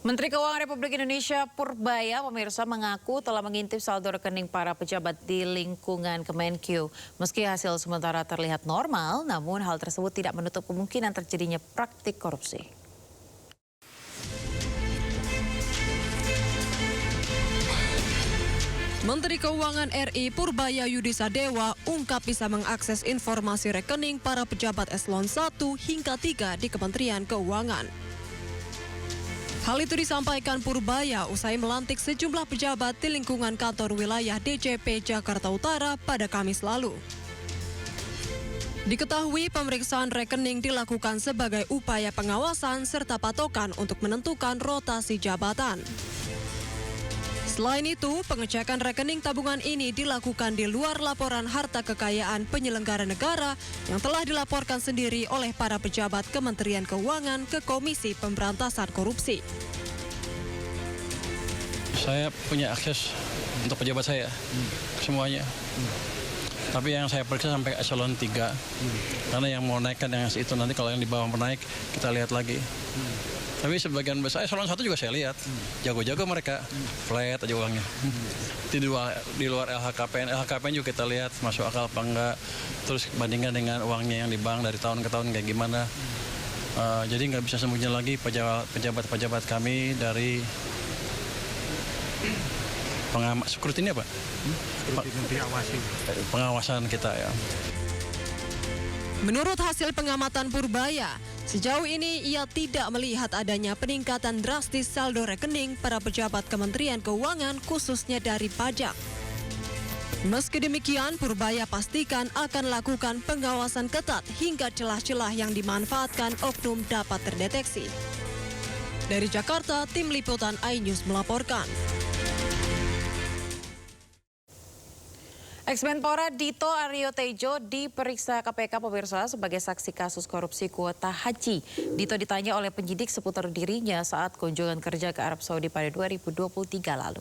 Menteri Keuangan Republik Indonesia Purbaya pemirsa mengaku telah mengintip saldo rekening para pejabat di lingkungan Kemenkeu. Meski hasil sementara terlihat normal, namun hal tersebut tidak menutup kemungkinan terjadinya praktik korupsi. Menteri Keuangan RI Purbaya Yudisadewa ungkap bisa mengakses informasi rekening para pejabat eselon 1 hingga 3 di Kementerian Keuangan. Hal itu disampaikan Purbaya usai melantik sejumlah pejabat di lingkungan kantor wilayah DJP Jakarta Utara pada Kamis lalu. Diketahui pemeriksaan rekening dilakukan sebagai upaya pengawasan serta patokan untuk menentukan rotasi jabatan. Selain itu, pengecekan rekening tabungan ini dilakukan di luar laporan harta kekayaan penyelenggara negara yang telah dilaporkan sendiri oleh para pejabat Kementerian Keuangan ke Komisi Pemberantasan Korupsi. Saya punya akses untuk pejabat saya, semuanya. Tapi yang saya periksa sampai eselon 3, karena yang mau naikkan yang itu nanti kalau yang di bawah menaik, kita lihat lagi. Tapi sebagian besar eselon 1 juga saya lihat, jago-jago mereka, flat aja uangnya. Di luar LHKPN juga kita lihat masuk akal apa enggak, terus bandingkan dengan uangnya yang di bank dari tahun ke tahun kayak gimana. Jadi nggak bisa sembunyi lagi pejabat-pejabat kami dari skrutin apa? Pengawasan kita ya. Menurut hasil pengamatan Purbaya, sejauh ini ia tidak melihat adanya peningkatan drastis saldo rekening para pejabat Kementerian Keuangan khususnya dari pajak. Meski demikian, Purbaya pastikan akan lakukan pengawasan ketat hingga celah-celah yang dimanfaatkan oknum dapat terdeteksi. Dari Jakarta, Tim Liputan iNews melaporkan. Ex-Menpora Dito Aryo Tejo diperiksa KPK pemirsa sebagai saksi kasus korupsi kuota haji. Dito ditanya oleh penyidik seputar dirinya saat kunjungan kerja ke Arab Saudi pada 2023 lalu.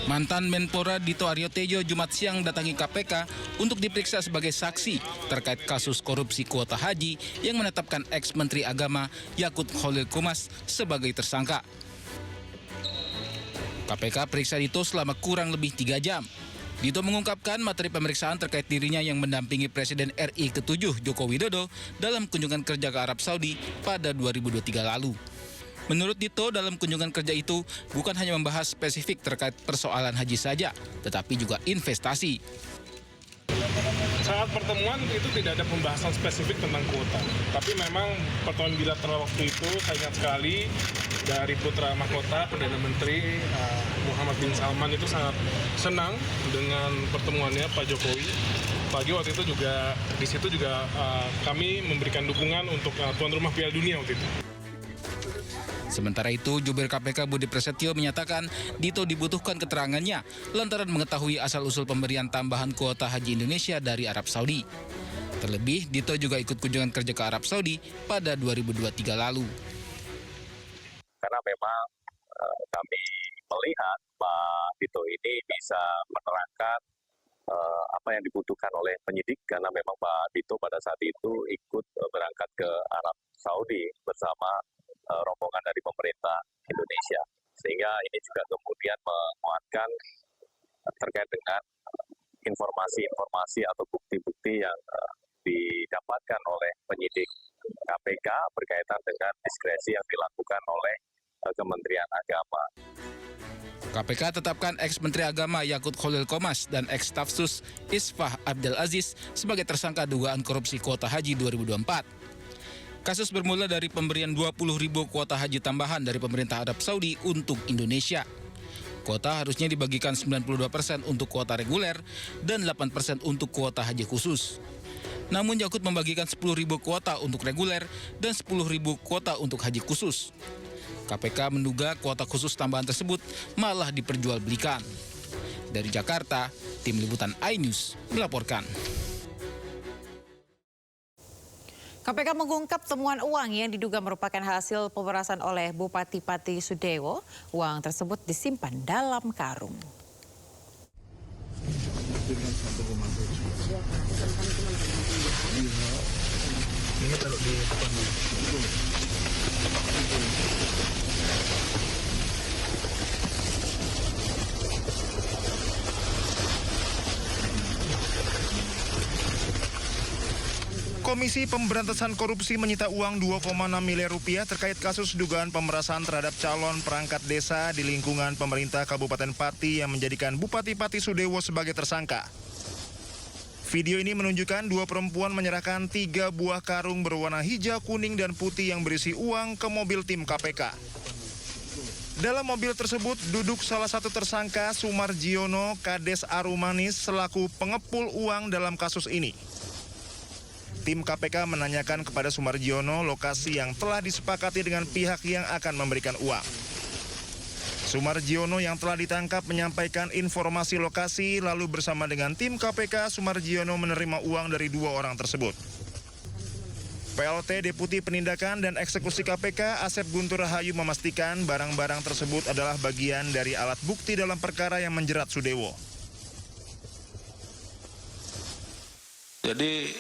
Mantan Menpora Dito Aryo Tejo Jumat siang datangi KPK untuk diperiksa sebagai saksi terkait kasus korupsi kuota haji yang menetapkan ex-Menteri Agama Yakut Khalil Qomas sebagai tersangka. KPK periksa Dito selama kurang lebih 3 jam. Dito mengungkapkan materi pemeriksaan terkait dirinya yang mendampingi Presiden RI ke-7 Joko Widodo dalam kunjungan kerja ke Arab Saudi pada 2023 lalu. Menurut Dito, dalam kunjungan kerja itu bukan hanya membahas spesifik terkait persoalan haji saja, tetapi juga investasi. Saat pertemuan itu tidak ada pembahasan spesifik tentang kuota. Tapi memang pertemuan bilateral waktu itu saya ingat sekali dari Putra Mahkota, Perdana Menteri Muhammad bin Salman itu sangat senang dengan pertemuannya Pak Jokowi. Pagi waktu itu juga di situ juga kami memberikan dukungan untuk tuan rumah Piala Dunia waktu itu. Sementara itu, Jubir KPK Budi Prasetyo menyatakan Dito dibutuhkan keterangannya lantaran mengetahui asal-usul pemberian tambahan kuota haji Indonesia dari Arab Saudi. Terlebih, Dito juga ikut kunjungan kerja ke Arab Saudi pada 2023 lalu. Karena memang kami melihat Pak Dito ini bisa menerangkan apa yang dibutuhkan oleh penyidik, karena memang Pak Dito pada saat itu ikut berangkat ke Arab Saudi bersama rombongan dari pemerintah Indonesia, sehingga ini juga kemudian menguatkan terkait dengan informasi-informasi atau bukti-bukti yang didapatkan oleh penyidik KPK berkaitan dengan diskresi yang dilakukan oleh Kementerian Agama. KPK tetapkan ex-Menteri Agama Yakut Khalil Qomas dan ex-Staf Sus Isfah Abdul Aziz sebagai tersangka dugaan korupsi kuota haji 2024. Kasus bermula dari pemberian 20.000 kuota haji tambahan dari pemerintah Arab Saudi untuk Indonesia. Kuota harusnya dibagikan 92% untuk kuota reguler dan 8% untuk kuota haji khusus. Namun Yakut membagikan 10.000 kuota untuk reguler dan 10.000 kuota untuk haji khusus. KPK menduga kuota khusus tambahan tersebut malah diperjualbelikan. Dari Jakarta, Tim Liputan iNews melaporkan. KPK mengungkap temuan uang yang diduga merupakan hasil pemerasan oleh Bupati Pati Sudewo. Uang tersebut disimpan dalam karung. Ini taruh di depan dulu. Komisi Pemberantasan Korupsi menyita uang 2,6 miliar rupiah terkait kasus dugaan pemerasan terhadap calon perangkat desa di lingkungan pemerintah Kabupaten Pati yang menjadikan Bupati Pati Sudewo sebagai tersangka. Video ini menunjukkan dua perempuan menyerahkan 3 buah karung berwarna hijau, kuning, dan putih yang berisi uang ke mobil tim KPK. Dalam mobil tersebut duduk salah satu tersangka, Sumarjiono Kades Arumanis, selaku pengepul uang dalam kasus ini. Tim KPK menanyakan kepada Sumarjiono lokasi yang telah disepakati dengan pihak yang akan memberikan uang. Sumarjiono yang telah ditangkap menyampaikan informasi lokasi, lalu bersama dengan tim KPK, Sumarjiono menerima uang dari 2 orang tersebut. PLT Deputi Penindakan dan Eksekusi KPK Asep Guntur Rahayu memastikan barang-barang tersebut adalah bagian dari alat bukti dalam perkara yang menjerat Sudewo. Jadi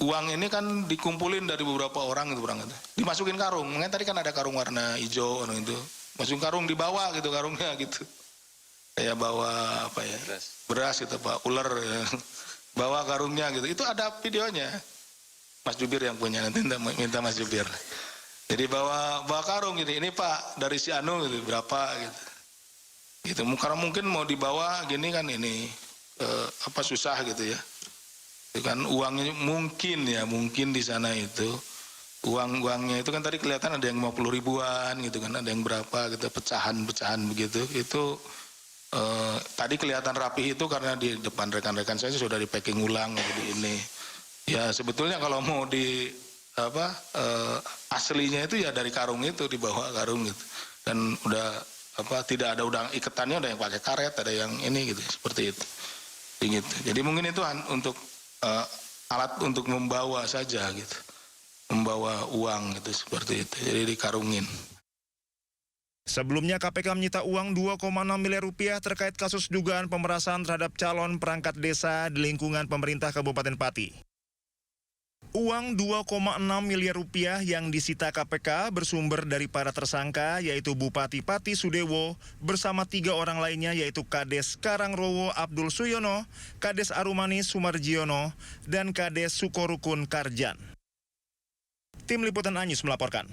uang ini kan dikumpulin dari beberapa orang itu berangkat. Dimasukin karung. Mungkin tadi kan ada karung warna hijau orang itu. Masukin karung, dibawa gitu karungnya gitu. Kayak bawa apa ya? Beras gitu Pak, ular ya. Bawa karungnya gitu. Itu ada videonya. Mas Jubir yang punya, nanti minta Mas Jubir. Jadi bawa karung gitu. Ini Pak dari si Anu gitu, berapa gitu. Gitu. Karena mungkin mau dibawa gini kan ini susah gitu ya. Kan uangnya mungkin di sana itu uangnya itu kan tadi kelihatan ada yang 50 ribuan gitu kan, ada yang berapa gitu, pecahan begitu. Itu tadi kelihatan rapi itu karena di depan rekan-rekan saya sudah di packing ulang gitu ini. Ya sebetulnya kalau mau di aslinya itu ya dari karung itu, dibawa karung gitu. Dan udah tidak ada udang iketannya, ada yang pakai karet, ada yang ini gitu, seperti itu. Gitu. Jadi mungkin itu untuk alat untuk membawa saja gitu, membawa uang gitu, seperti itu, jadi dikarungin. Sebelumnya KPK menyita uang 2,6 miliar rupiah terkait kasus dugaan pemerasan terhadap calon perangkat desa di lingkungan pemerintah Kabupaten Pati. Uang 2,6 miliar rupiah yang disita KPK bersumber dari para tersangka, yaitu Bupati Pati Sudewo bersama 3 orang lainnya, yaitu Kades Karangrowo Abdul Suyono, Kades Arumanis Sumarjiono, dan Kades Sukorukun Karjan. Tim Liputan Anyus melaporkan.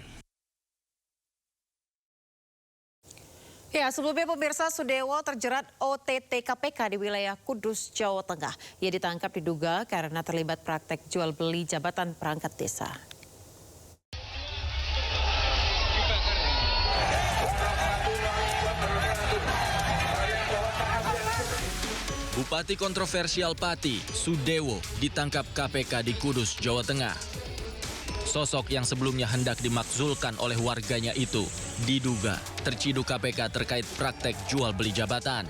Ya, sebelumnya pemirsa, Sudewo terjerat OTT KPK di wilayah Kudus, Jawa Tengah. Ia ditangkap diduga karena terlibat praktek jual beli jabatan perangkat desa. Bupati kontroversial Pati, Sudewo, ditangkap KPK di Kudus, Jawa Tengah. Sosok yang sebelumnya hendak dimakzulkan oleh warganya itu diduga terciduk KPK terkait praktek jual beli jabatan.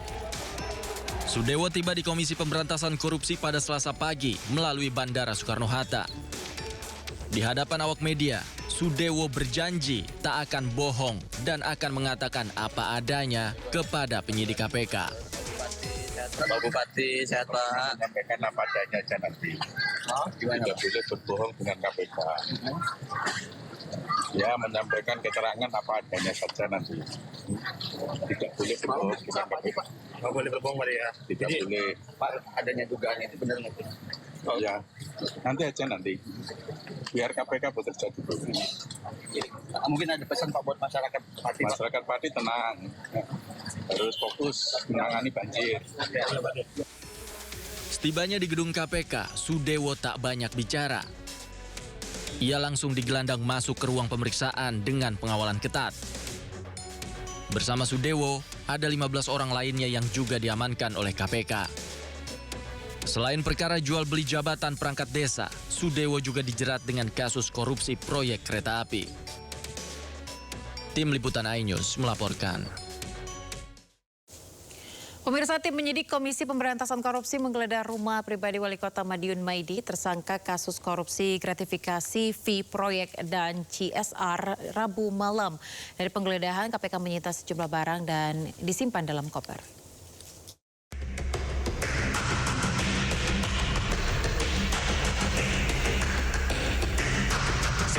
Sudewo tiba di Komisi Pemberantasan Korupsi pada Selasa pagi melalui Bandara Soekarno-Hatta. Di hadapan awak media, Sudewo berjanji tak akan bohong dan akan mengatakan apa adanya kepada penyidik KPK. Pak Bupati, sehat Pak. Menyampaikan apa adanya aja nanti. Tidak boleh berbohong dengan KPK. Ya, menyampaikan keterangan apa adanya saja nanti. Tidak boleh berbohong dengan KPK. Nggak boleh berbohong Pak ya? Tidak boleh. Pak, adanya dugaan itu benar nggak? Oh ya, nanti aja nanti. Biar KPK bekerja dulu. Mungkin ada pesan Pak buat masyarakat Pati. Masyarakat Pati tenang. Harus fokus menangani banjir. Setibanya di gedung KPK, Sudewo tak banyak bicara. Ia langsung digelandang masuk ke ruang pemeriksaan dengan pengawalan ketat. Bersama Sudewo, ada 15 orang lainnya yang juga diamankan oleh KPK. Selain perkara jual beli jabatan perangkat desa, Sudewo juga dijerat dengan kasus korupsi proyek kereta api. Tim Liputan iNews melaporkan. Pemirsa, tim penyidik Komisi Pemberantasan Korupsi menggeledah rumah pribadi Wali Kota Madiun Maidi tersangka kasus korupsi gratifikasi fee proyek dan CSR Rabu malam. Dari penggeledahan, KPK menyita sejumlah barang dan disimpan dalam koper.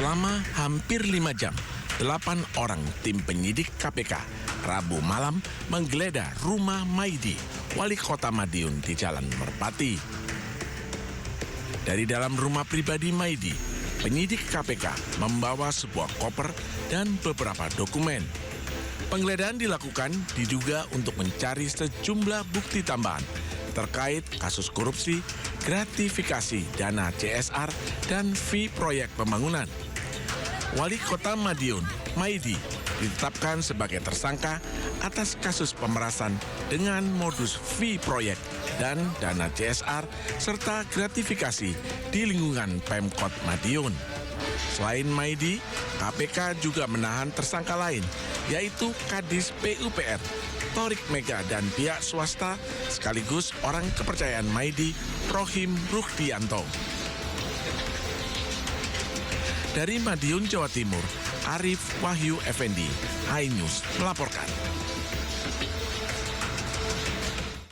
Selama hampir 5 jam, 8 orang tim penyidik KPK Rabu malam menggeledah rumah Maidi, wali kota Madiun di Jalan Merpati. Dari dalam rumah pribadi Maidi, penyidik KPK membawa sebuah koper dan beberapa dokumen. Penggeledahan dilakukan diduga untuk mencari sejumlah bukti tambahan terkait kasus korupsi, gratifikasi dana CSR, dan fee proyek pembangunan. Wali Kota Madiun, Maidi, ditetapkan sebagai tersangka atas kasus pemerasan dengan modus fee proyek dan dana CSR serta gratifikasi di lingkungan Pemkot Madiun. Selain Maidi, KPK juga menahan tersangka lain, yaitu Kadis PUPR, Torik Mega, dan pihak swasta sekaligus orang kepercayaan Maidi, Rohim Ruhdianto. Dari Madiun, Jawa Timur, Arif Wahyu Effendi, iNews melaporkan.